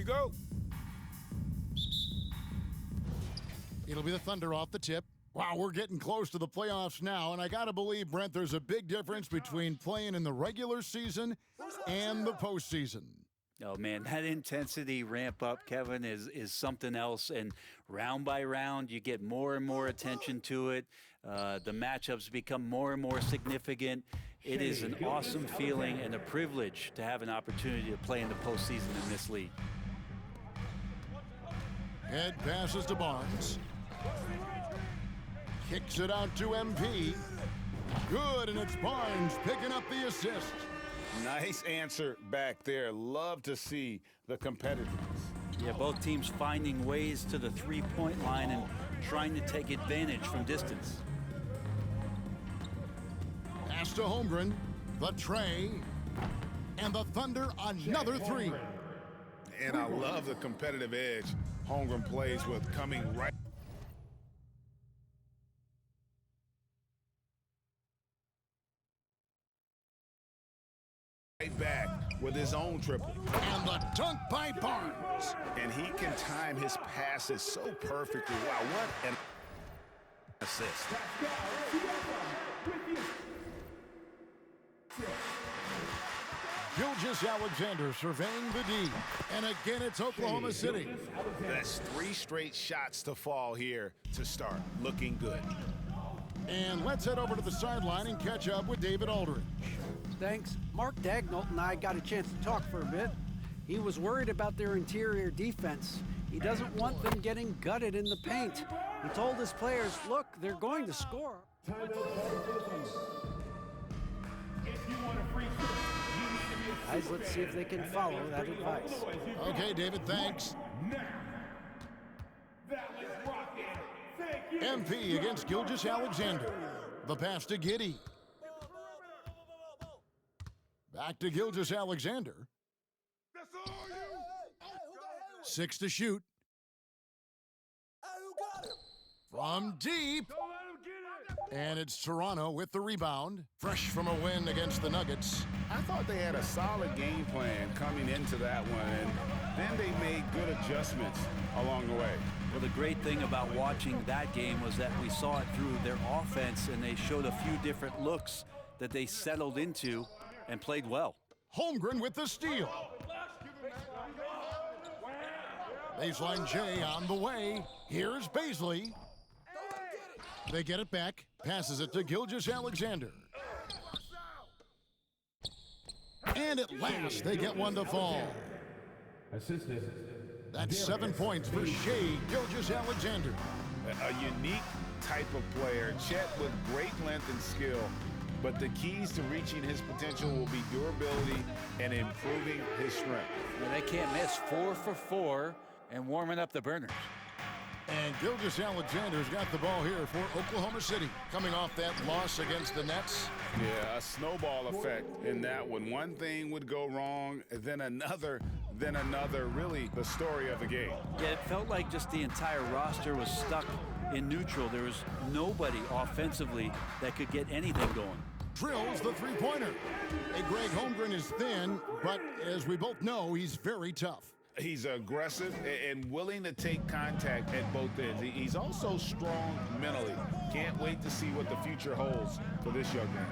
go. It'll be the Thunder off the tip. Wow, we're getting close to the playoffs now, and I got to believe, Brent, there's a big difference between playing in the regular season and the postseason. Oh, man, that intensity ramp up, Kevin, is something else. And round by round, you get more and more attention to it. The matchups become more and more significant. It is an awesome feeling and a privilege to have an opportunity to play in the postseason in this league. Head passes to Barnes. Kicks it out to MP. Good, and it's Barnes picking up the assist. Nice answer back there. Love to see the competitiveness. Yeah, both teams finding ways to the three-point line and trying to take advantage from distance. Pass to Holmgren, the tray, and the Thunder another three. And I love the competitive edge Holmgren plays with, coming right back with his own triple. And the dunk by Barnes. And he can time his passes so perfectly. Wow, what an assist. Gilgeous-Alexander surveying the D. And again, it's Oklahoma City. That's 3 straight shots to fall here to start. Looking good. And let's head over to the sideline and catch up with David Aldridge. Thanks. Mark Daignault and I got a chance to talk for a bit. He was worried about their interior defense. He doesn't want them getting gutted in the paint. He told his players, look, they're going to score. Guys, let's see if they can follow that advice. Okay, David, thanks. MP against Gilgeous-Alexander. The pass to Giddey. Back to Gilgeous-Alexander. 6 to shoot. From deep. And it's Toronto with the rebound. Fresh from a win against the Nuggets. I thought they had a solid game plan coming into that one, and then they made good adjustments along the way. Well, the great thing about watching that game was that we saw it through their offense, and they showed a few different looks that they settled into and played well. Holmgren with the steal. Baseline J on the way. Here's Baisley. They get it back. Passes it to Gilgeous-Alexander. And at last, they get one to fall. That's 7 points for Shai Gilgeous-Alexander. A unique type of player. Chet with great length and skill. But the keys to reaching his potential will be durability and improving his strength. Well, they can't miss. 4 for 4 and warming up the burners. And Gilgeous-Alexander's got the ball here for Oklahoma City, coming off that loss against the Nets. Yeah, a snowball effect in that one. One thing would go wrong, then another, really the story of the game. Yeah, it felt like just the entire roster was stuck in neutral. There was nobody offensively that could get anything going. Drills the three-pointer. Hey, Greg, Holmgren is thin, but as we both know, he's very tough. He's aggressive and willing to take contact at both ends. He's also strong mentally. Can't wait to see what the future holds for this young man.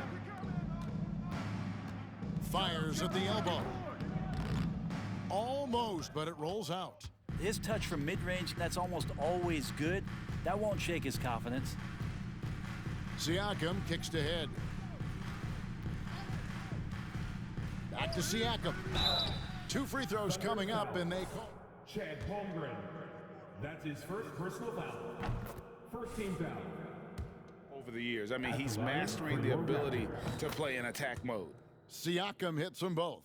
Fires at the elbow. Almost, but it rolls out. His touch from mid-range, that's almost always good. That won't shake his confidence. Siakam kicks to head. Back to Siakam. 2 free throws coming up, and they call. Chad Holmgren. That's his first personal foul. First team foul. Over the years, I mean, he's mastering the ability to play in attack mode. Siakam hits them both.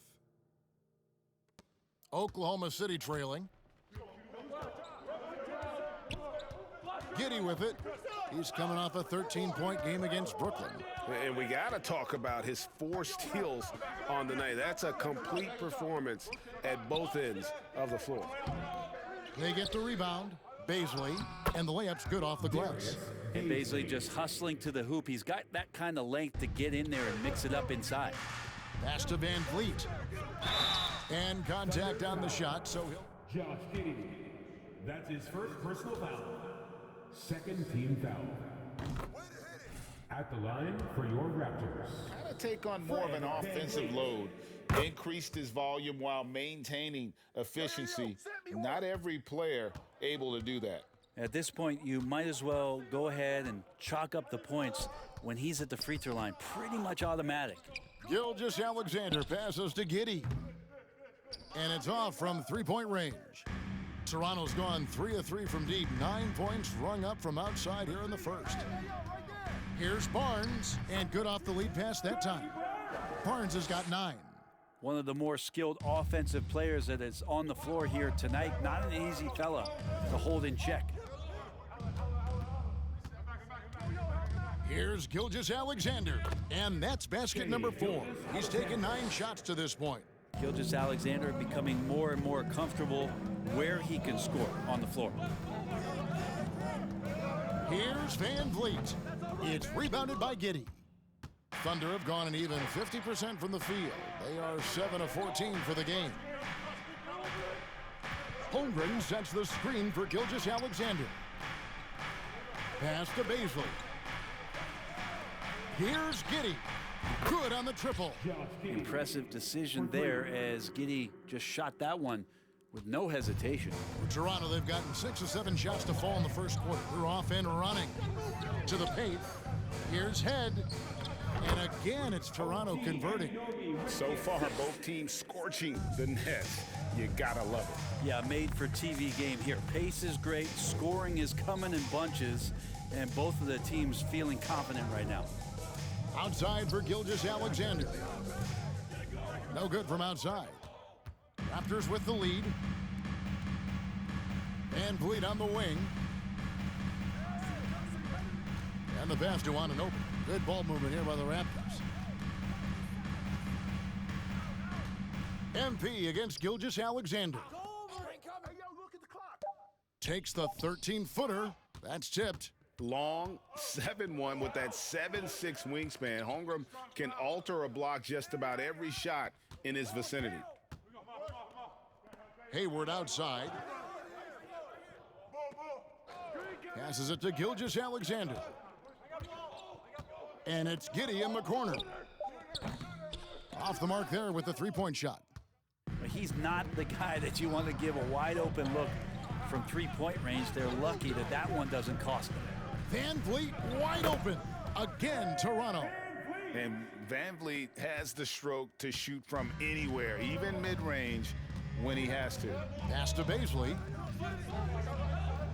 Oklahoma City trailing. Giddey with it. He's coming off a 13-point game against Brooklyn. And we got to talk about his 4 steals on the night. That's a complete performance at both ends of the floor. They get the rebound. Baisley, and the layup's good off the glass. And Baisley just hustling to the hoop. He's got that kind of length to get in there and mix it up inside. Pass to Van Vliet. And contact on the shot, so he'll... Josh Giddey. That's his first personal foul. Second team foul. At the line for your Raptors. Got to take on more of an offensive load. Increased his volume while maintaining efficiency. Not every player able to do that. At this point, you might as well go ahead and chalk up the points when he's at the free throw line. Pretty much automatic. Gilgeous-Alexander passes to Giddey. And it's off from three-point range. Toronto's gone 3 of 3 from deep. 9 points rung up from outside here in the first. Here's Barnes, and good off the lead pass that time. Barnes has got 9. One of the more skilled offensive players that is on the floor here tonight. Not an easy fella to hold in check. Here's Gilgeous-Alexander, and that's basket number 4. He's taken 9 shots to this point. Gilgeous-Alexander becoming more and more comfortable where he can score on the floor. Here's Van Vliet. It's rebounded by Giddey. Thunder have gone an even 50% from the field. They are 7 of 14 for the game. Holmgren sets the screen for Gilgeous-Alexander. Pass to Baisley. Here's Giddey. Good on the triple. Impressive decision there as Giddey just shot that one with no hesitation. For Toronto, they've gotten 6 of 7 shots to fall in the first quarter. They're off and running to the paint. Here's Head. And again, it's Toronto converting. So far, both teams scorching the nets. You gotta love it. Yeah, made for TV game here. Pace is great, scoring is coming in bunches, and both of the teams feeling confident right now. Outside for Gilgeous-Alexander. No good from outside. Raptors with the lead. Van Vliet on the wing. And the pass to Anunoby. Good ball movement here by the Raptors. MP against Gilgeous-Alexander. Takes the 13-footer. That's tipped. Long 7'1" with that 7'6" wingspan. Holmgren can alter a block just about every shot in his vicinity. Hayward outside. Passes it to Gilgeous-Alexander. And it's Giddey in the corner. Off the mark there with the three-point shot. But he's not the guy that you want to give a wide-open look from three-point range. They're lucky that that one doesn't cost them. Van Vliet wide open. Again, Toronto. And Van Vliet has the stroke to shoot from anywhere, even mid-range, when he has to. Pass to Baisley.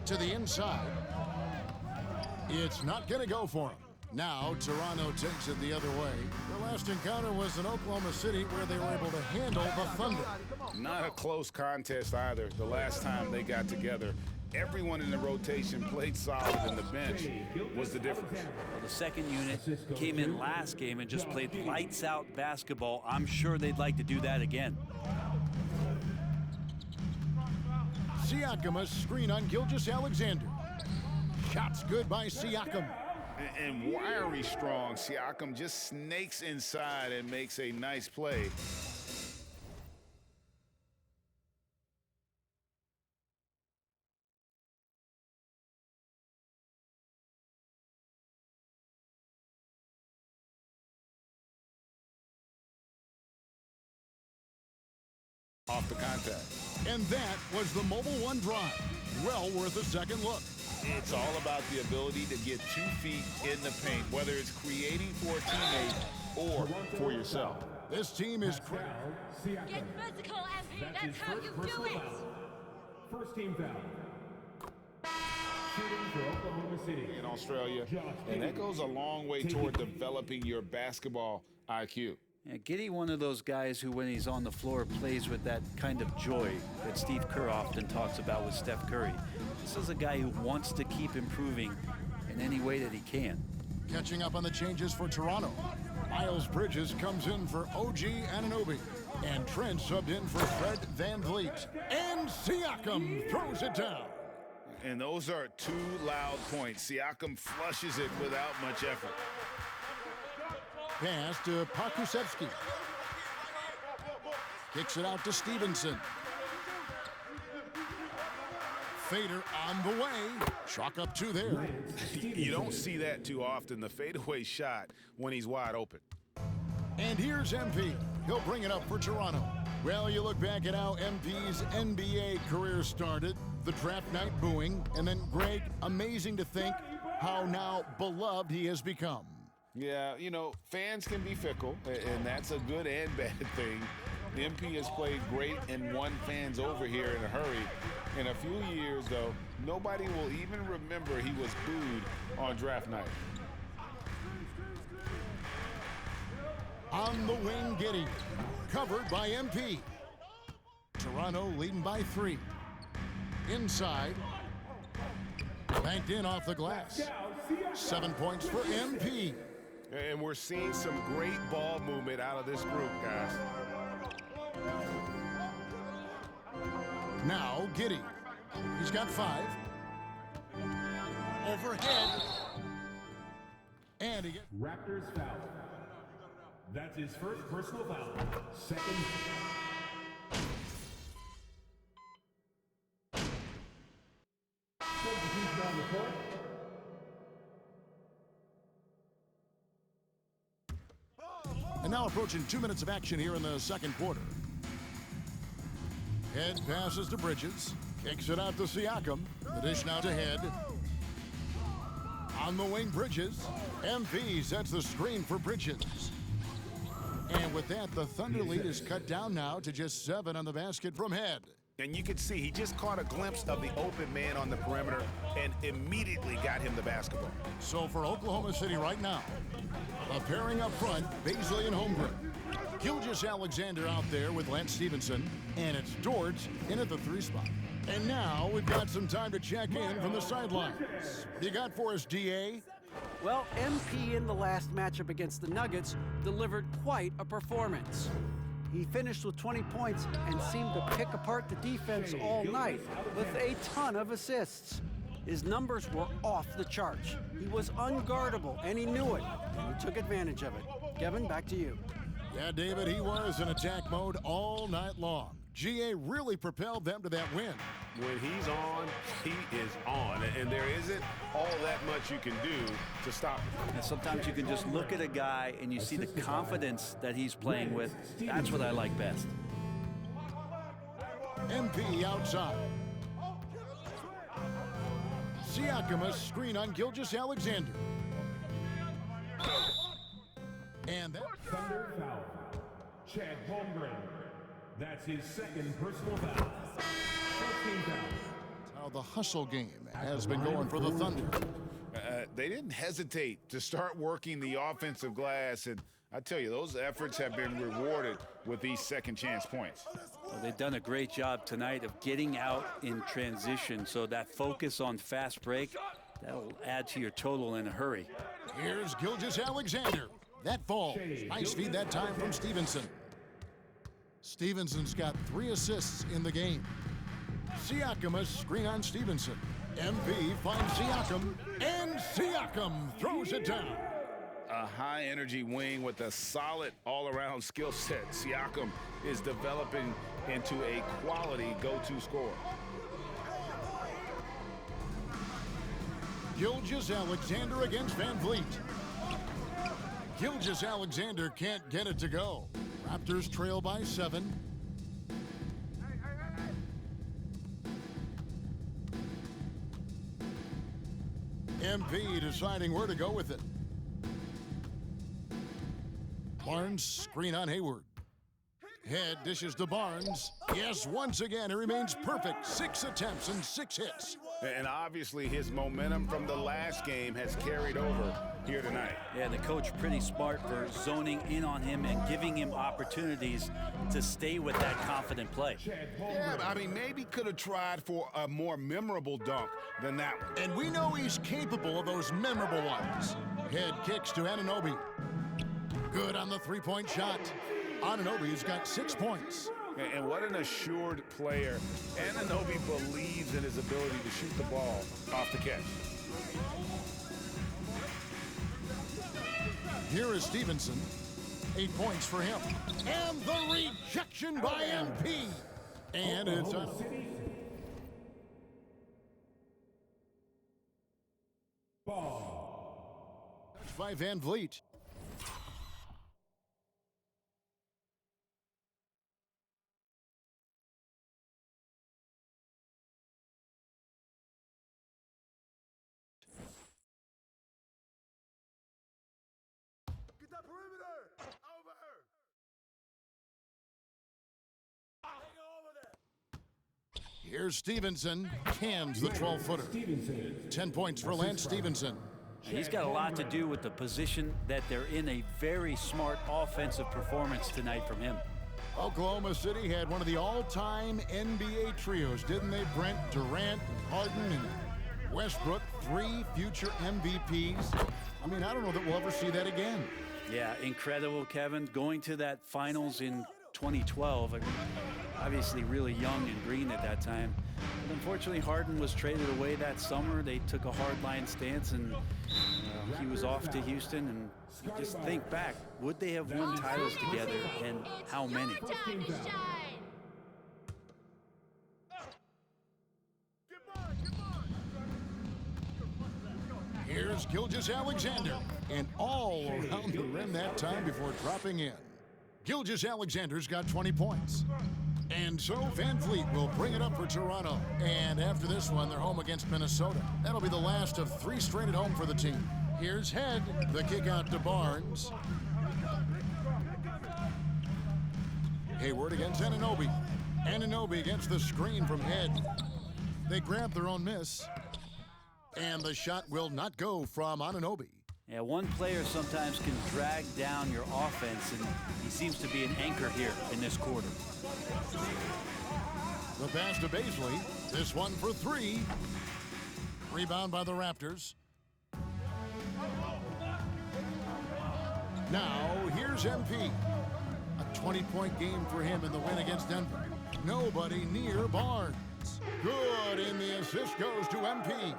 To the inside. It's not going to go for him. Now Toronto takes it the other way. Their last encounter was in Oklahoma City where they were able to handle the Thunder. Not a close contest either the last time they got together. Everyone in the rotation played solid, and the bench was the difference. Well, the second unit came in last game and just played lights-out basketball. I'm sure they'd like to do that again. Siakam, a screen on Gilgeous-Alexander. Shots good by Siakam. And wiry strong. Siakam just snakes inside and makes a nice play. Off the contact. And that was the Mobile One drive. Well worth a second look. It's all about the ability to get 2 feet in the paint, whether it's creating for a teammate or for yourself. This team is Get physical, MP. That's how you do it. First team foul. Shooting for Oklahoma City. In Australia, and that goes a long way toward developing your basketball IQ. Yeah, Giddey, one of those guys who, when he's on the floor, plays with that kind of joy that Steve Kerr often talks about with Steph Curry. This is a guy who wants to keep improving in any way that he can. catching up on the changes for Toronto. Miles Bridges comes in for OG Anunoby. And Trent subbed in for Fred Van Vliet. And Siakam throws it down. And those are 2 loud points. Siakam flushes it without much effort. Pass to Pokusevski. Kicks it out to Stevenson. fader on the way. Chalk up 2 there. You don't see that too often, the fadeaway shot when he's wide open. And here's MP. He'll bring it up for Toronto. Well, you look back at how MP's NBA career started, the draft night booing, and then, Greg, amazing to think how now beloved he has become. Yeah, you know, fans can be fickle, and that's a good and bad thing. MP has played great and won fans over here in a hurry. In a few years, though, nobody will even remember he was booed on draft night. On the wing, Giddey, covered by MP. Toronto leading by 3. Inside, banked in off the glass. 7 points for MP. And we're seeing some great ball movement out of this group, guys. Now, Giddey. He's got 5. Overhead. And he gets... Raptors foul. That's his first personal foul. Second. Substitution on the court. And now approaching 2 minutes of action here in the second quarter. Head passes to Bridges. Kicks it out to Siakam. The dish now to Head. On the wing, Bridges. MP sets the screen for Bridges. And with that, the Thunder lead is cut down now to just 7 on the basket from Head. And you can see he just caught a glimpse of the open man on the perimeter and immediately got him the basketball. So for Oklahoma City right now, a pairing up front, Baisley and Holmgren. Gilgeous-Alexander out there with Lance Stevenson, and it's Dort in at the 3 spot. And now we've got some time to check in from the sidelines. What you got for us, DA? Well, MP in the last matchup against the Nuggets delivered quite a performance. He finished with 20 points and seemed to pick apart the defense all night with a ton of assists. His numbers were off the charts. He was unguardable, and he knew it, and he took advantage of it. Kevin, back to you. Yeah, David, he was in attack mode all night long. GA really propelled them to that win. When he's on, he is on. And there isn't all that much you can do to stop him. And sometimes you can just look at a guy and you see the confidence that he's playing with. That's what I like best. MP outside. Siakam a screen on Gilgeous-Alexander. And that... Thunder foul. Chad Holmgren. That's his second personal foul. 14 fouls. How the hustle game has been going for the Thunder. They didn't hesitate to start working the offensive glass, and I tell you, those efforts have been rewarded with these second chance points. Well, they've done a great job tonight of getting out in transition, so that focus on fast break, that'll add to your total in a hurry. Here's Gilgeous-Alexander. That falls. Nice feed that time from Stevenson. Stevenson's got 3 assists in the game. Siakam a screen on Stevenson. MP finds Siakam, and Siakam throws it down. A high-energy wing with a solid all-around skill set. Siakam is developing into a quality go-to scorer. Gilgeous-Alexander against Van Vliet. Gilgeous-Alexander can't get it to go. Raptors trail by 7. MP deciding where to go with it. Barnes screen on Hayward. Head dishes to Barnes. Yes, once again, it remains perfect. 6 attempts and 6 hits. And obviously his momentum from the last game has carried over here tonight. Yeah, the coach pretty smart for zoning in on him and giving him opportunities to stay with that confident play. Yeah, I mean, maybe could have tried for a more memorable dunk than that one. And we know he's capable of those memorable ones. Head kicks to Anunoby. Good on the 3-point shot. Anunoby's got 6 points. And what an assured player. Anunoby believes in his ability to shoot the ball off the catch. Here is Stevenson. 8 points for him. And the rejection by MP. And it's up. Ball. That's by Van Vliet. Get that perimeter! Over! Here's Stevenson, cans the 12-footer. 10 points for Lance Stevenson. He's got a lot to do with the position that they're in. A very smart offensive performance tonight from him. Oklahoma City had one of the all-time NBA trios, didn't they, Brent? Durant, Harden, and Westbrook, 3 future MVPs. I mean, I don't know that we'll ever see that again. Yeah, incredible, Kevin. Going to that finals in 2012, I mean, obviously really young and green at that time. But unfortunately, Harden was traded away that summer. They took a hardline stance, and he was off to Houston. And you just think back, would they have won titles together, and how many? It's your time to shine. Here's Gilgeous Alexander, and all around the rim that time before dropping in. Gilgeous Alexander's got 20 points. And so Van Vliet will bring it up for Toronto. And after this one, they're home against Minnesota. That'll be the last of 3 straight at home for the team. Here's Head, the kick out to Barnes. Hayward against Anunoby. Anunoby against the screen from Head. They grab their own miss. And the shot will not go from Anunoby. Yeah, one player sometimes can drag down your offense, and he seems to be an anchor here in this quarter. The pass to Baisley. This one for 3. Rebound by the Raptors. Now, here's MP. A 20-point game for him in the win against Denver. Nobody near Barnes. Good, and the assist goes to MP.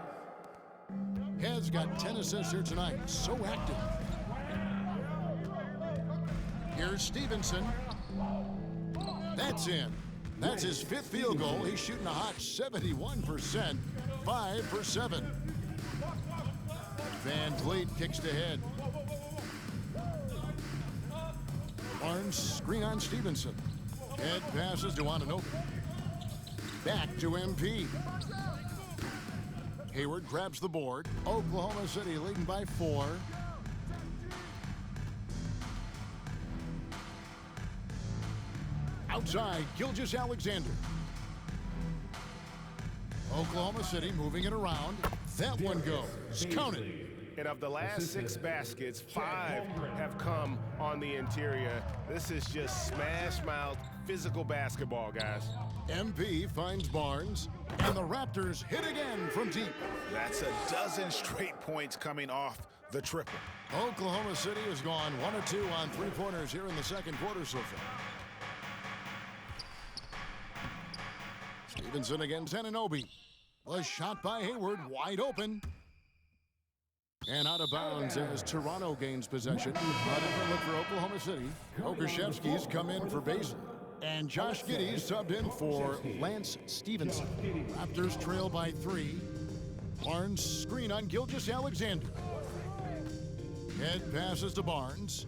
Head's got 10 assists here tonight. So active. Here's Stevenson. That's in. That's his 5th field goal. He's shooting a hot 71%. 5 for 7. Van Vliet kicks to Head. Barnes screen on Stevenson. Head passes to Anunoby. Back to MP. Hayward grabs the board. Oklahoma City leading by 4. Outside, Gilgeous Alexander. Oklahoma City moving it around. That one goes. Count it. And of the last 6 baskets, 5 have come on the interior. This is just smash mouth, physical basketball, guys. MP finds Barnes, and the Raptors hit again from deep. That's a dozen straight points coming off the triple. Oklahoma City has gone 1 or 2 on 3-pointers here in the second quarter so far. Stevenson against Anunoby. The shot by Hayward, wide open. And out of bounds as Toronto gains possession. A different look for Oklahoma City. Okashevsky's come in for Basin. And Josh Giddey's subbed in for Lance Stevenson. Raptors trail by 3. Barnes screen on Gilgeous Alexander. Head passes to Barnes.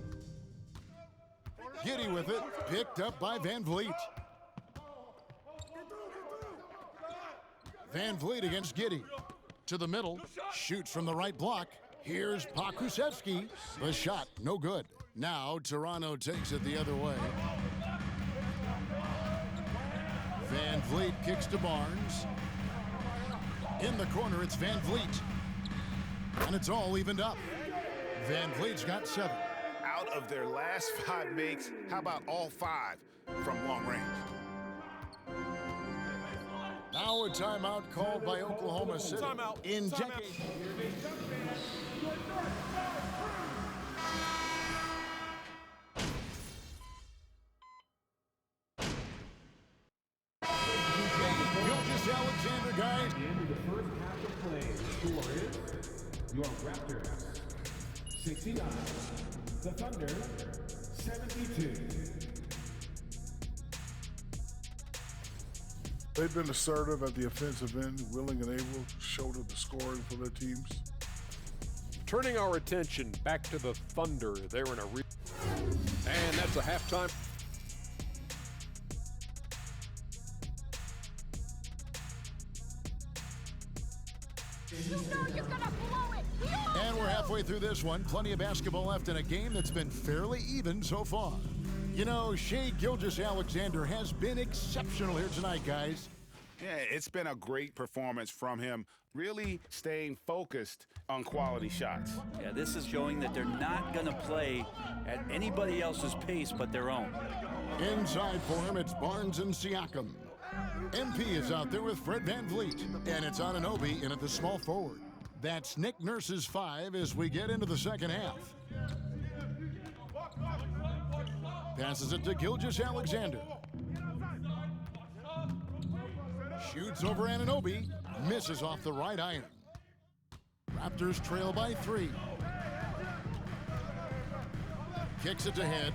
Giddey with it, picked up by Van Vliet. Van Vliet against Giddey. To the middle, shoots from the right block. Here's Pokusevski. The shot, no good. Now Toronto takes it the other way. Van Vliet kicks to Barnes. In the corner, it's Van Vliet. And it's all evened up. Van Vliet's got 7. Out of their last 5 makes, how about all 5 from long range? Now a timeout called by Oklahoma City. Timeout. In Timeout. decades. Gilgeous Alexander, guys. At the end of the first half of play, the score is your Raptors 69, the Thunder 72. They've been assertive at the offensive end, willing and able to shoulder the scoring for their teams. Turning our attention back to the Thunder. They're in a and that's a halftime. You know you're gonna blow it. And we're halfway through this one. Plenty of basketball left in a game that's been fairly even so far. You know, Shai Gilgeous-Alexander has been exceptional here tonight, guys. Yeah, it's been a great performance from him, really staying focused on quality shots. Yeah, this is showing that they're not going to play at anybody else's pace but their own. Inside for him, it's Barnes and Siakam. MP is out there with Fred VanVleet, and it's Anunoby in at the small forward. That's Nick Nurse's 5 as we get into the second half. Passes it to Gilgeous-Alexander. Shoots over Anunoby, misses off the right iron. Raptors trail by 3. Kicks it to Head.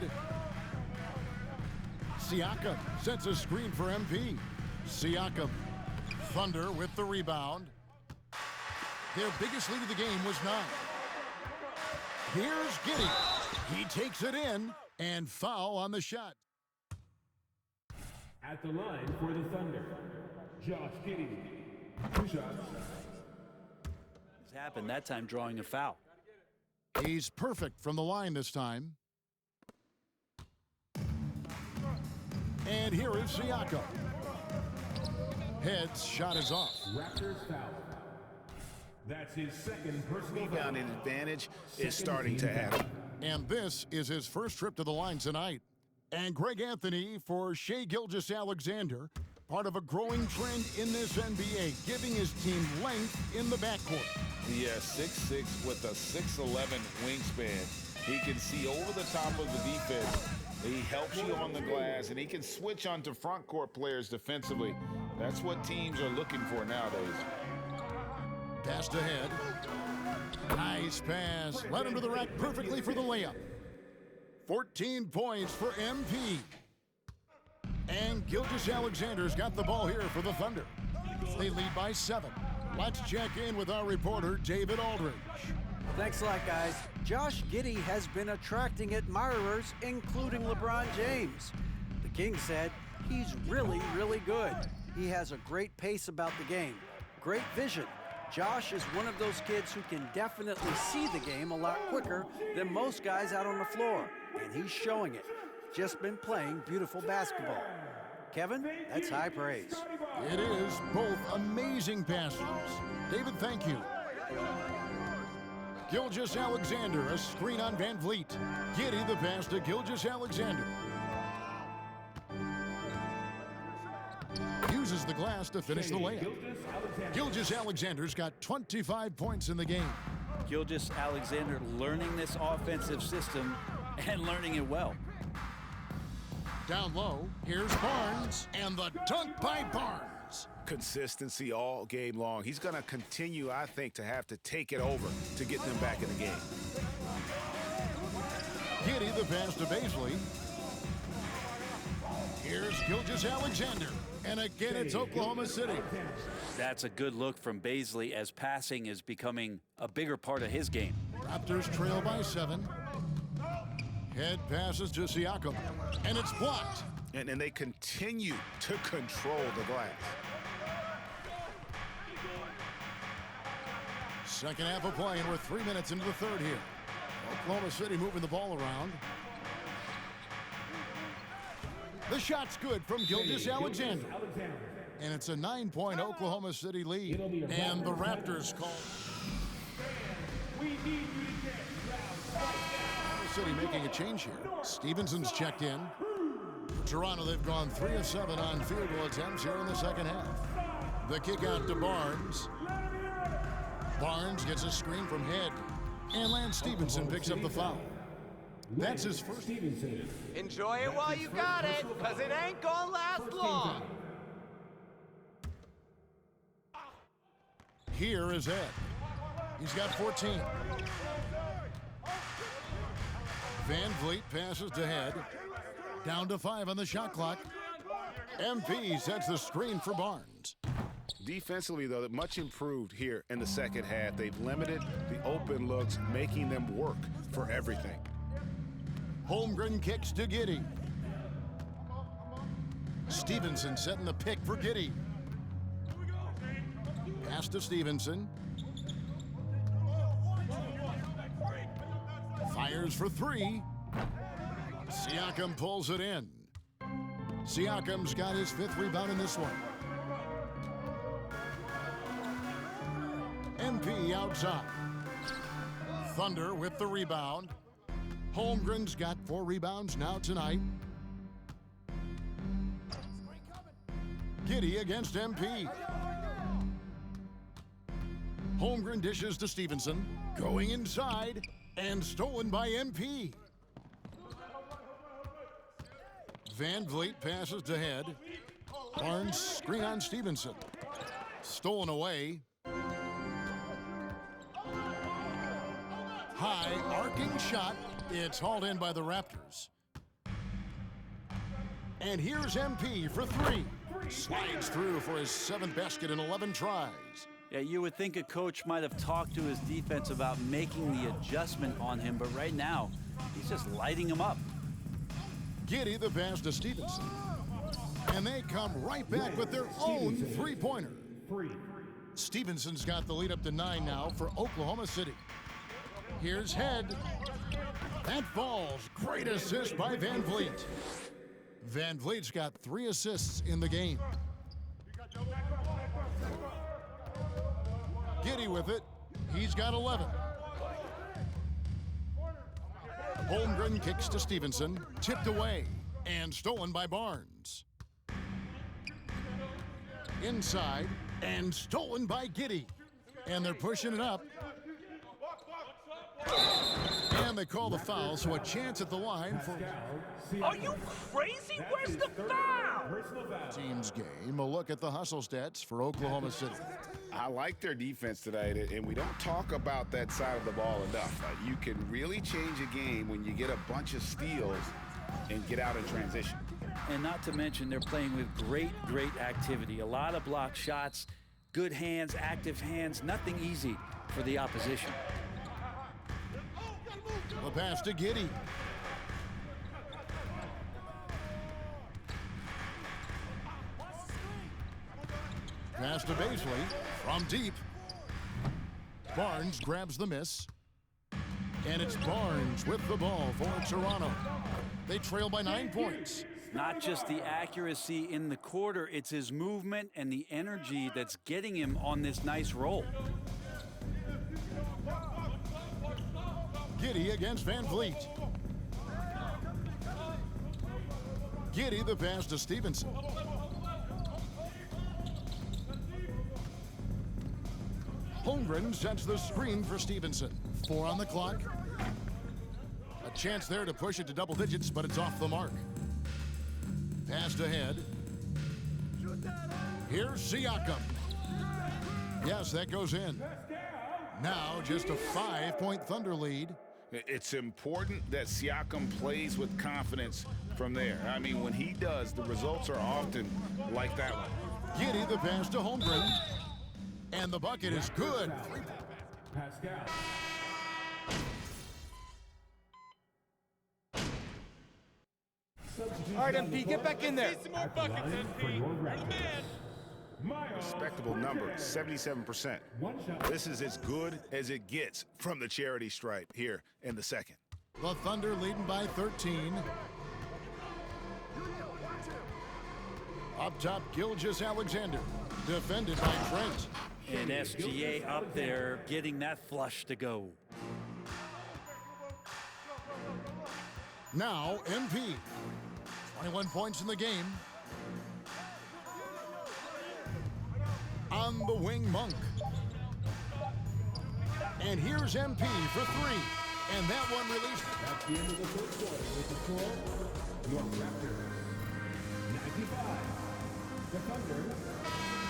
Siakam sets a screen for MP. Siakam, Thunder with the rebound. Their biggest lead of the game was 9. Here's Giddey. He takes it in, and foul on the shot. At the line for the Thunder, Josh Giddey. 2 shots. It's happened that time, drawing a foul. He's perfect from the line this time. And here is Siakam. Head's shot is off. Raptors foul. That's his second personal foul. Rebounding advantage is starting to happen. And this is his first trip to the line tonight. And Greg Anthony for Shai Gilgeous-Alexander, part of a growing trend in this NBA, giving his team length in the backcourt. Yeah, 6'6" with a 6'11" wingspan. He can see over the top of the defense. He helps you on the glass, and he can switch onto front court players defensively. That's what teams are looking for nowadays. Passed ahead. Nice pass. Led him to the rack perfectly for the layup. 14 points for MP. And Gilgeous-Alexander's got the ball here for the Thunder. They lead by 7. Let's check in with our reporter, David Aldridge. Thanks a lot, guys. Josh Giddey has been attracting admirers, including LeBron James. The King said he's really, really good. He has a great pace about the game, great vision. Josh is one of those kids who can definitely see the game a lot quicker than most guys out on the floor, and he's showing it. Just been playing beautiful basketball. Kevin, that's high praise. It is both amazing passes. David, thank you. Gilgeous-Alexander, a screen on VanVleet. Giddey the pass to Gilgeous-Alexander. Uses the glass to finish the layup. Gilgeous-Alexander's got 25 points in the game. Gilgeous-Alexander learning this offensive system and learning it well. Down low, here's Barnes, and the dunk by Barnes. Consistency all game long. He's going to continue, I think, to have to take it over to get them back in the game. Giddey the pass to Bazley. Here's Gilgeous-Alexander. And again, it's Oklahoma City. That's a good look from Bazley as passing is becoming a bigger part of his game. Raptors trail by 7. Head passes to Siakam, and it's blocked. And they continue to control the glass. Second half of play, and we're 3 minutes into the third here. Oklahoma City moving the ball around. The shot's good from Gilgeous-Alexander. And it's a 9-point Oklahoma City lead. And the Raptors call. Oklahoma City making a change here. Stevenson's checked in. For Toronto, they've gone 3 of 7 on field goal attempts here in the second half. The kick out to Barnes. Barnes gets a screen from Head. And Lance Stevenson picks up the foul. That's his first. Enjoy it while you got it, because it ain't gonna last long. Here is Ed. He's got 14. VanVleet passes to Head. Down to 5 on the shot clock. MP sets the screen for Barnes. Defensively, though, much improved here in the second half. They've limited the open looks, making them work for everything. Holmgren kicks to Giddy. Stevenson setting the pick for Giddy. Pass to Stevenson. Fires for three. Siakam pulls it in. Siakam's got his 5th rebound in this one. MP outside. Thunder with the rebound. Holmgren's got 4 rebounds now tonight. Giddy against MP. Holmgren dishes to Stevenson. Going inside and stolen by MP. Van Vliet passes to Head. Barnes screen on Stevenson. Stolen away. High arcing shot. It's hauled in by the Raptors. And here's MP for 3. Slides through for his 7th basket in 11 tries. Yeah, you would think a coach might have talked to his defense about making the adjustment on him, but right now, he's just lighting him up. Giddy the pass to Stevenson. And they come right back with their own three-pointer. Stevenson's got the lead up to 9 now for Oklahoma City. Here's Head. That falls. Great assist by Van Vliet. Van Vliet's got 3 assists in the game. Giddy with it. He's got 11. Holmgren kicks to Stevenson. Tipped away and stolen by Barnes. Inside and stolen by Giddy. And they're pushing it up. And they call the foul, so a chance at the line for... Are you crazy? Where's the foul? Team's game. A look at the hustle stats for Oklahoma City. I like their defense tonight, and we don't talk about that side of the ball enough. You can really change a game when you get a bunch of steals and get out in transition. And not to mention, they're playing with great activity. A lot of block shots, good hands, active hands, nothing easy for the opposition. The pass to Giddy. Pass to Baisley from deep. Barnes grabs the miss. And it's Barnes with the ball for Toronto. They trail by 9 points. Not just the accuracy in the quarter, it's his movement and the energy that's getting him on this nice roll. Giddy against Van Vliet. Giddy the pass to Stevenson. Holmgren sets the screen for Stevenson. 4 on the clock. A chance there to push it to double digits, but it's off the mark. Passed ahead. Here's Siakam. Yes, that goes in. Now just a 5-point Thunder lead. It's important that Siakam plays with confidence from there. I mean, when he does, the results are often like that one. Giddy the pass to Holmgren. And the bucket is good. Pascal. All right, MP, get back in there. Some more buckets, MP. You're the man. Respectable number, 77%. This is as good as it gets from the charity stripe here in the second. The Thunder leading by 13. Up top, Gilgeous-Alexander. Defended by Trent. And SGA up there getting that flush to go. Now, MP. 21 points in the game. On the wing, Monk. And here's MP for 3. And that one released. At the end of the first quarter with the score, your Raptors 95. The Thunder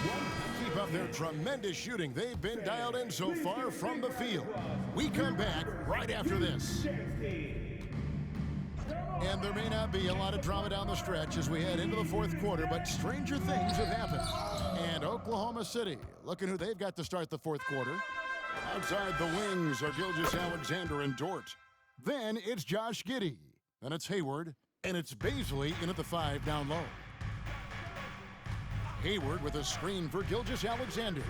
100. Keep up their tremendous shooting. They've been dialed in so far from the field. We come back right after this. And there may not be a lot of drama down the stretch as we head into the fourth quarter, but stranger things have happened. And Oklahoma City, looking who they've got to start the fourth quarter. Outside the wings are Gilgeous-Alexander and Dort. Then it's Josh Giddey. And it's Hayward. And it's Baisley in at the 5 down low. Hayward with a screen for Gilgeous-Alexander.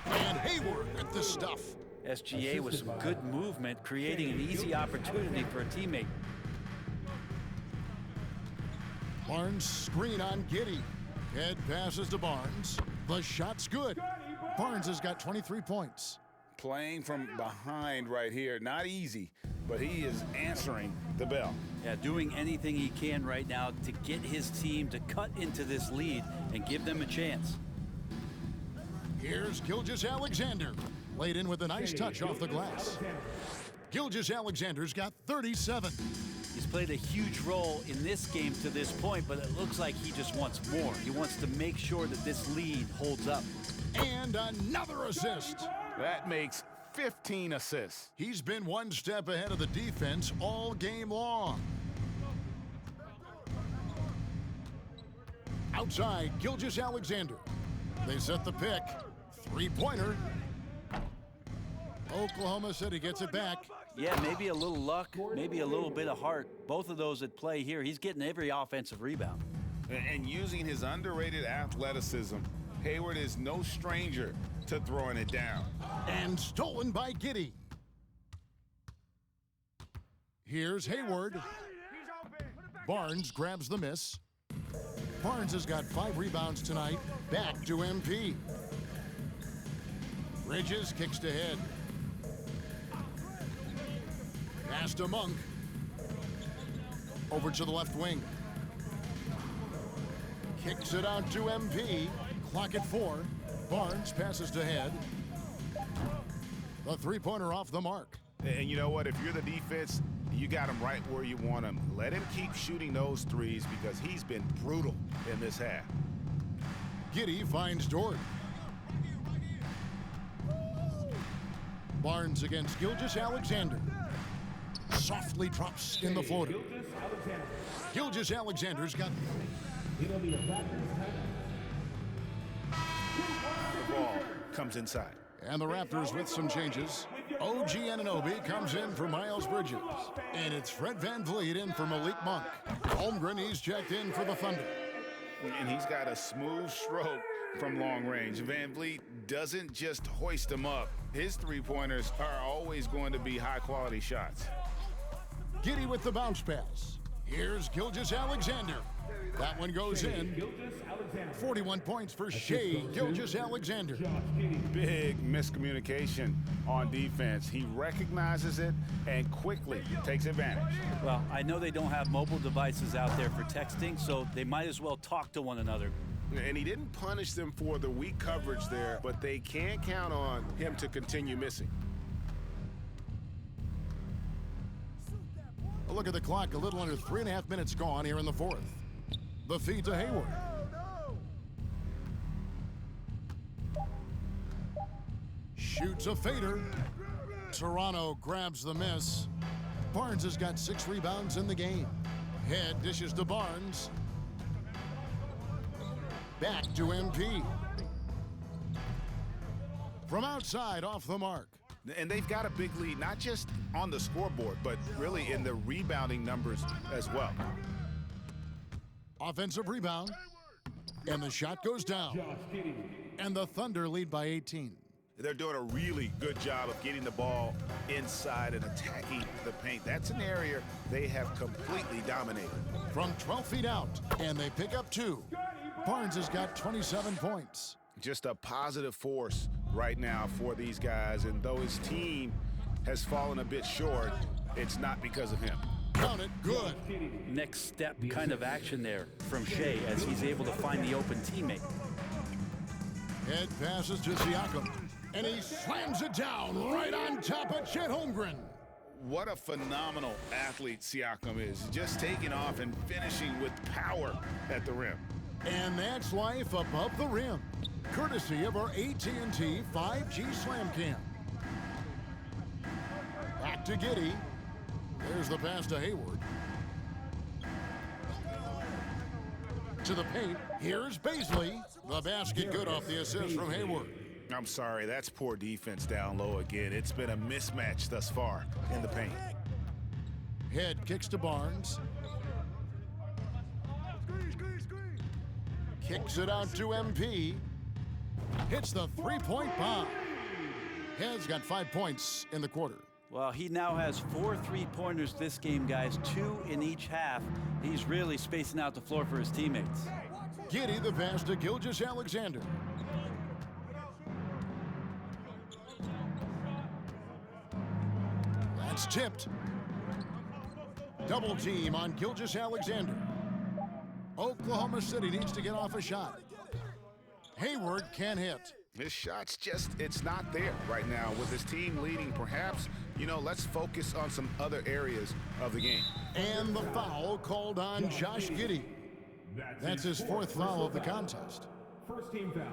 And Hayward with the stuff. SGA with some good movement, creating an easy opportunity for a teammate. Barnes screen on Giddey. Head passes to Barnes. The shot's good. Barnes has got 23 points. Playing from behind right here, not easy, but he is answering the bell. Yeah, doing anything he can right now to get his team to cut into this lead and give them a chance. Here's Gilgeous-Alexander. Laid in with a nice touch off the glass. Gilgeous-Alexander's got 37. He's played a huge role in this game to this point, but it looks like he just wants more. He wants to make sure that this lead holds up. And another assist. That makes 15 assists. He's been one step ahead of the defense all game long. Outside, Gilgeous-Alexander. They set the pick. Three-pointer. Oklahoma City gets it back. Yeah, maybe a little luck, maybe a little bit of heart. Both of those at play here. He's getting every offensive rebound. And using his underrated athleticism, Hayward is no stranger to throwing it down. And stolen by Giddey. Here's Hayward. Barnes grabs the miss. Barnes has got 5 rebounds tonight. Back to MP. Bridges kicks to head. Pass to Monk. Over to the left wing. Kicks it out to MP. Clock at 4. Barnes passes to head. The three-pointer off the mark. And you know what? If you're the defense, you got him right where you want him. Let him keep shooting those threes because he's been brutal in this half. Giddey finds Dort. Barnes against Gilgeous-Alexander. Softly drops in the floater. Gilgeous-Alexander's got The ball comes inside. And the Raptors with some changes. OG Anunoby comes in for Miles Bridges. And it's Fred VanVleet in for Malik Monk. Holmgren, he's checked in for the Thunder. And he's got a smooth stroke from long range. VanVleet doesn't just hoist him up. His three-pointers are always going to be high-quality shots. Giddey with the bounce pass. Here's Gilgeous-Alexander. That one goes in. 41 points for Shai Gilgeous-Alexander. Big miscommunication on defense. He recognizes it and quickly takes advantage. Well, I know they don't have mobile devices out there for texting, so they might as well talk to one another. And he didn't punish them for the weak coverage there, but they can't count on him to continue missing. A look at the clock, a little under 3.5 minutes gone here in the fourth. The feed to Hayward. Shoots a fader. Toronto grabs the miss. Barnes has got 6 rebounds in the game. Head dishes to Barnes. Back to MP. From outside, off the mark. And they've got a big lead, not just on the scoreboard, but really in the rebounding numbers as well. Offensive rebound. And the shot goes down. And the Thunder lead by 18. They're doing a really good job of getting the ball inside and attacking the paint. That's an area they have completely dominated. From 12 feet out, and they pick up 2. Barnes has got 27 points. Just a positive force right now for these guys, and though his team has fallen a bit short, it's not because of him. Count it, good. Next step kind of action there from Shai as he's able to find the open teammate. Head passes to Siakam, and he slams it down right on top of Chet Holmgren. What a phenomenal athlete Siakam is, just taking off and finishing with power at the rim. And that's life above the rim, courtesy of our AT&T 5G Slam Cam. Back to Giddey. There's the pass to Hayward. To the paint, here's Baisley. The basket good off the assist from Hayward. I'm sorry, that's poor defense down low again. It's been a mismatch thus far in the paint. Head kicks to Barnes. Kicks it out to MP. Hits the three-point bomb. Head's got 5 points in the quarter. Well, he now has 4 3-pointers this game, guys, 2 in each half. He's really spacing out the floor for his teammates. Giddey the pass to Gilgeous-Alexander. That's tipped. Double team on Gilgeous-Alexander. Oklahoma City needs to get off a shot. Hayward can't hit. His shot's just, it's not there right now. With his team leading, perhaps, let's focus on some other areas of the game. And the foul called on Josh Giddey. That's his 4th foul of the contest. First team foul.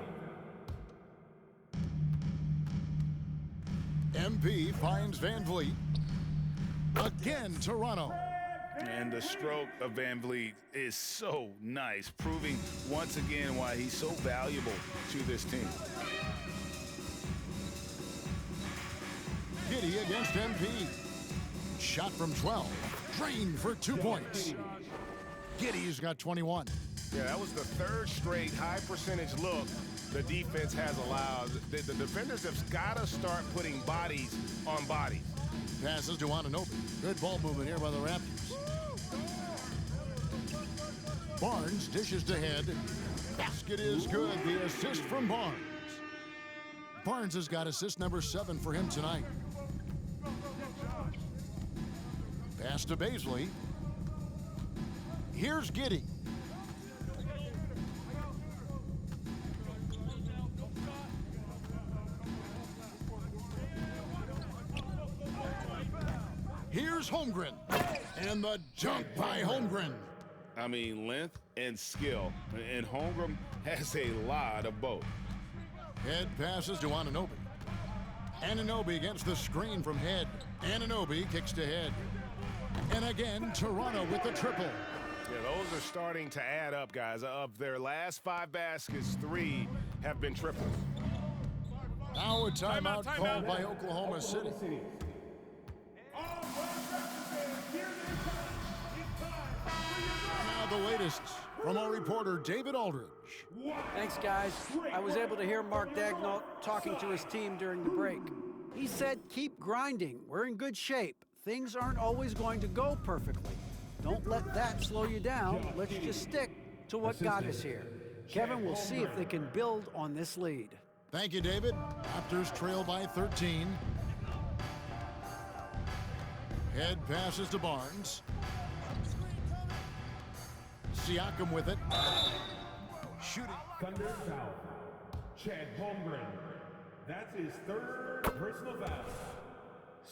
MP finds Van Vliet. Again, Toronto. And the stroke of Van Vliet is so nice, proving once again why he's so valuable to this team. Giddey against MP. Shot from 12. Drained for 2 points. Giddey's got 21. Yeah, that was the 3rd straight high percentage look the defense has allowed. The defenders have got to start putting bodies on bodies. Passes to Anunoby. Good ball movement here by the Raptors. Barnes dishes to Head. Basket is good. The assist from Barnes. Barnes has got assist number 7 for him tonight. Pass to Baisley. Here's Giddey. Here's Holmgren. And the dunk by Holmgren. I mean, length and skill. And Holmgren has a lot of both. Head passes to Anunoby. Anunoby against the screen from Head. Anunoby kicks to Head. And again, Toronto with the triple. Yeah, those are starting to add up, guys. Of their last 5 baskets, 3 have been triples. Now a timeout called by Oklahoma City. Now the latest from our reporter, David Aldridge. Thanks, guys. I was able to hear Mark Daigneault talking to his team during the break. He said, keep grinding. We're in good shape. Things aren't always going to go perfectly. Don't let that slow you down. Let's just stick to what got us here. Kevin will see if they can build on this lead. Thank you, David. Raptors trail by 13. Head passes to Barnes. Siakam with it. Shooting. Thunder foul. Chad Holmgren. That's his 3rd personal foul.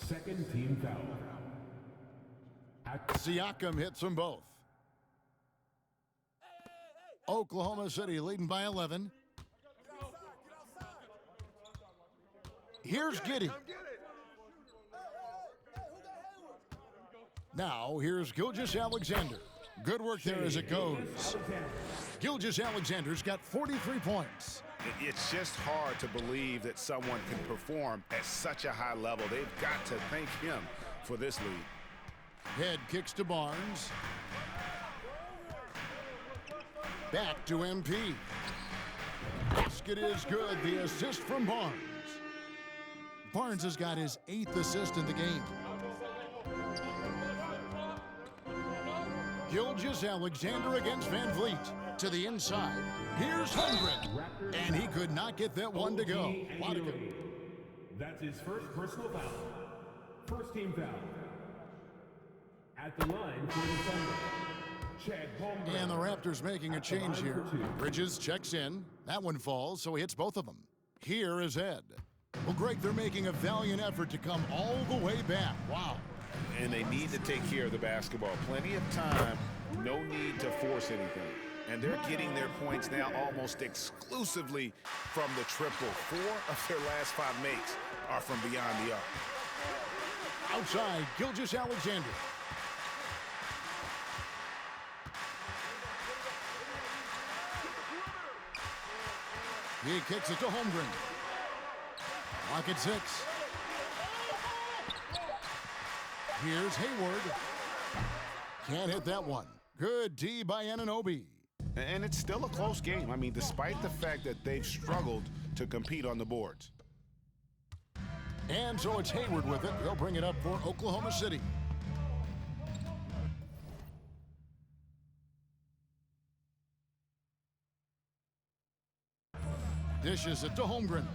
2nd team foul. Siakam hits them both. Oklahoma City leading by 11. Here's Giddey. Now, here's Gilgeous-Alexander. Good work there as it goes. Gilgeous-Alexander's got 43 points. It's just hard to believe that someone can perform at such a high level. They've got to thank him for this lead. Head kicks to Barnes. Back to MP. Basket is good. The assist from Barnes. Barnes has got his 8th assist in the game. Gilgeous-Alexander against Van Vliet. To the inside. Here's Holmgren. And he could not get that one to go. That's his 1st personal foul. 1st team foul. At the line for the Thunder, Chad Holmgren. And the Raptors making a change here. Bridges checks in. That one falls, so he hits both of them. Here is Ed. Well, Greg, they're making a valiant effort to come all the way back. Wow. And they need to take care of the basketball. Plenty of time, no need to force anything. And they're getting their points now almost exclusively from the triple. 4 of their last 5 makes are from beyond the arc. Outside, Gilgeous-Alexander. He kicks it to Holmgren. Clock at 6. Here's Hayward. Can't hit that one. Good D by Anunoby. And it's still a close game. I mean, despite the fact that they've struggled to compete on the boards. And so it's Hayward with it. He'll bring it up for Oklahoma City. Dishes it to Holmgren.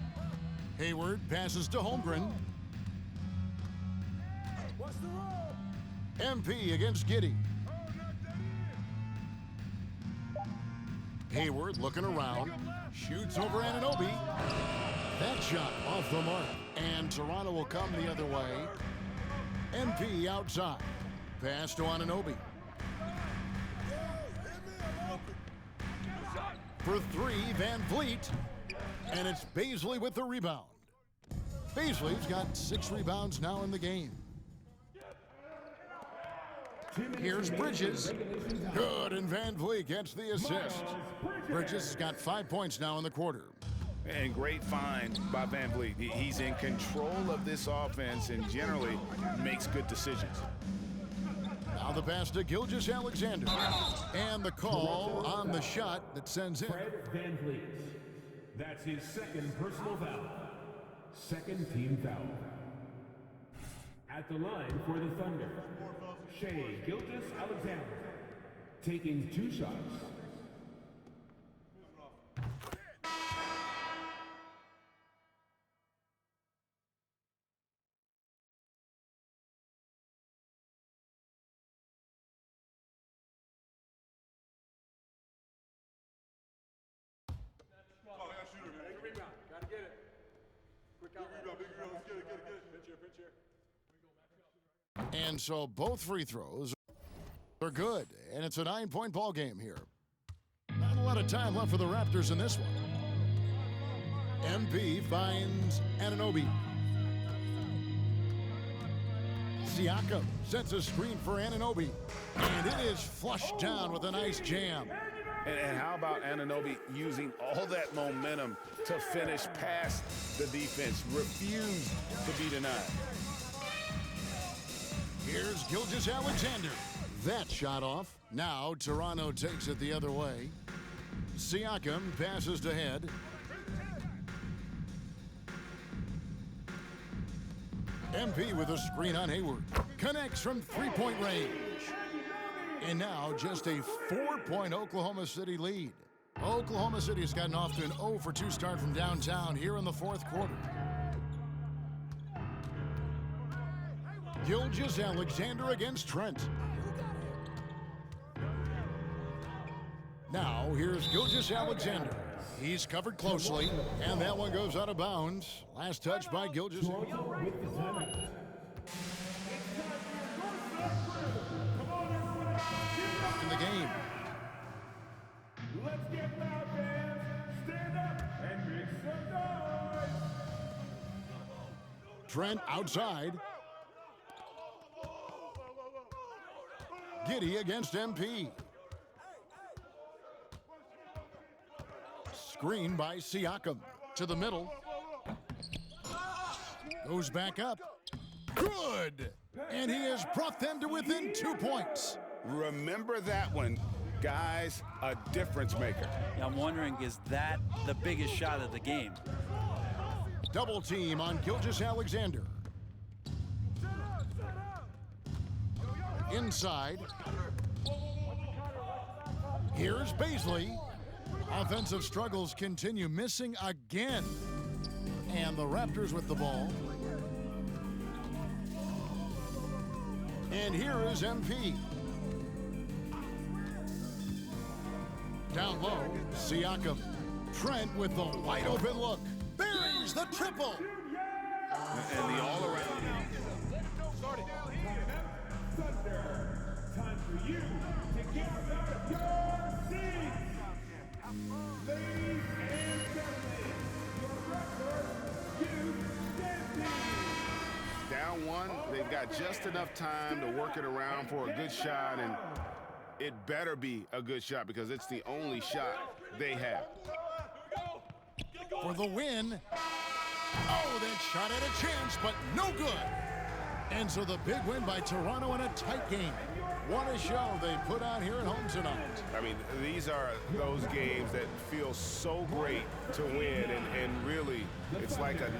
Hayward passes to Holmgren. MP against Giddey. Hayward looking around. Shoots over Anunoby. That shot off the mark. And Toronto will come the other way. MP outside. Pass to Anunoby. For 3, Van Vliet. And it's Baisley with the rebound. Baisley's got 6 rebounds now in the game. Here's Bridges. Good, and Van Vliet gets the assist. Bridges has got 5 points now in the quarter. And great find by Van Vliet. He's in control of this offense and generally makes good decisions. Now the pass to Gilgeous-Alexander. And the call on the shot that sends in. Fred Van Vliet. That's his second personal foul. Second team foul. At the line for the Thunder, Shai Gilgeous-Alexander, taking 2 shots. And so both free throws are good, and it's a 9-point ball game here. Not a lot of time left for the Raptors in this one. MP finds Anunoby. Siakam sets a screen for Anunoby, and it is flushed down with a nice jam. And how about Anunoby using all that momentum to finish past the defense? Refused to be denied. Here's Gilgeous-Alexander. That shot off. Now Toronto takes it the other way. Siakam passes to Head. MP with a screen on Hayward. Connects from 3-point range. And now just a 4-point Oklahoma City lead. Oklahoma City has gotten off to an 0-for-2 start from downtown here in the 4th quarter. Gilgeous-Alexander against Trent. Now here's Gilgeous-Alexander. He's covered closely, and that one goes out of bounds. Last touch by Gilgeous. In the game. Let's get loud, fans. Stand up and make some noise. Trent outside. Giddey against MP. Screen by Siakam to the middle. Goes back up. Good! And he has brought them to within 2 points. Remember that one, guys, a difference maker. I'm wondering, is that the biggest shot of the game? Double team on Gilgeous-Alexander. Inside. Here's Baisley. Offensive struggles continue, missing again. And the Raptors with the ball. And here is MP. Down low, Siakam. Trent with the wide open look. Buries the triple. And the all-around. Time for you to get out of your seats. Ladies and gentlemen, your record, you dancing. Down one, they've got just enough time to work it around for a good shot, and it better be a good shot because it's the only shot they have. for the win. Oh, that shot had a chance, but no good. And so the big win by Toronto in a tight game. What a show they put on here at home tonight. I mean, these are those games that feel so great to win, and really, it's like a...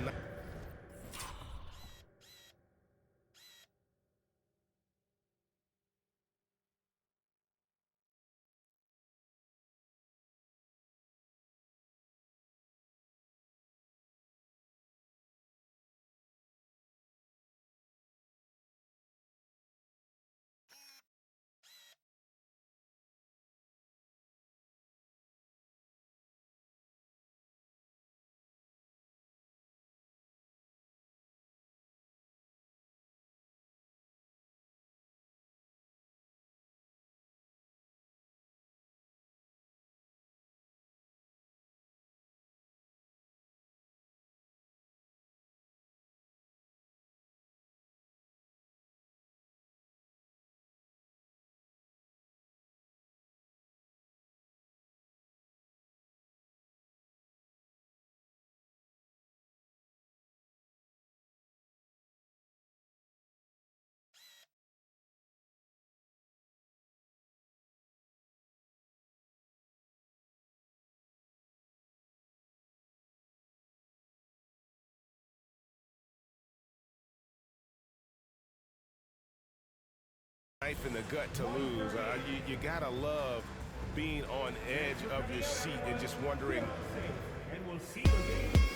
Knife in the gut to lose. You gotta love being on edge of your seat and just wondering. And we'll see the game.